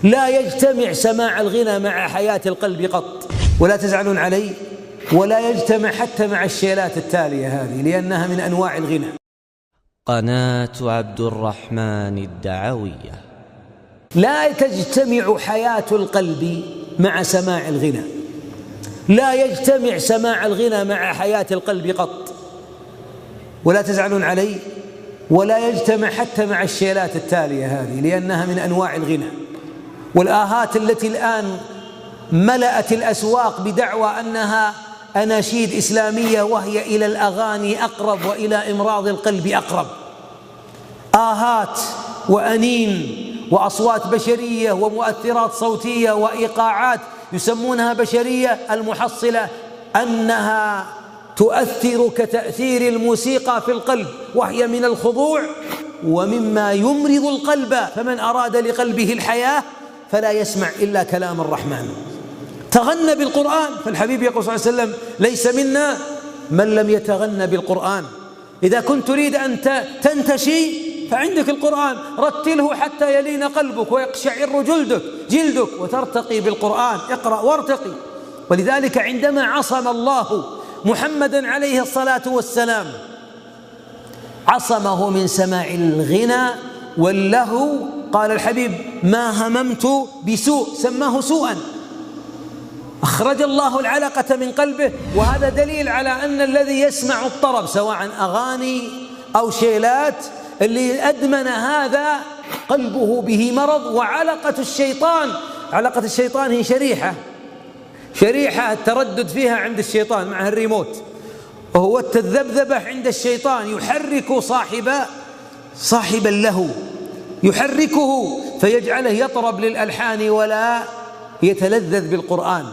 لا يجتمع سماع الغنى مع حياة القلب قط، ولا تزعلون علي، ولا يجتمع حتى مع الشيلات التالية هذه لأنها من أنواع الغنى. قناة عبد الرحمن الدعوية. لا تجتمع حياة القلب مع سماع الغنى، لا يجتمع سماع الغنى مع حياة القلب قط، ولا تزعلون علي، ولا يجتمع حتى مع الشيلات التالية هذه لأنها من أنواع الغنى. والآهات التي الآن ملأت الأسواق بدعوى أنها أناشيد إسلامية وهي إلى الأغاني أقرب وإلى إمراض القلب أقرب. آهات وأنين وأصوات بشرية ومؤثرات صوتية وإيقاعات يسمونها بشرية، المحصلة أنها تؤثر كتأثير الموسيقى في القلب، وهي من الخضوع ومما يمرض القلب. فمن أراد لقلبه الحياة فلا يسمع إلا كلام الرحمن. تغنى بالقرآن، فالحبيب يقول صلى الله عليه وسلم: ليس منا من لم يتغنى بالقرآن. إذا كنت تريد أن تنتشي فعندك القرآن، رتله حتى يلين قلبك ويقشعر جلدك وترتقي بالقرآن. اقرأ وارتقي. ولذلك عندما عصم الله محمدا عليه الصلاة والسلام، عصمه من سماع الغنى واللهو، قال الحبيب: ما هممت بسوء، سماه سوءا، أخرج الله العلقة من قلبه. وهذا دليل على أن الذي يسمع الطرب سواء أغاني أو شيلات، اللي أدمن هذا قلبه به مرض. وعلقة الشيطان هي شريحة التردد فيها عند الشيطان معها الريموت، وهو التذبذبة عند الشيطان، يحرك صاحب اللهو، يحركه فيجعله يطرب للألحان ولا يتلذذ بالقرآن.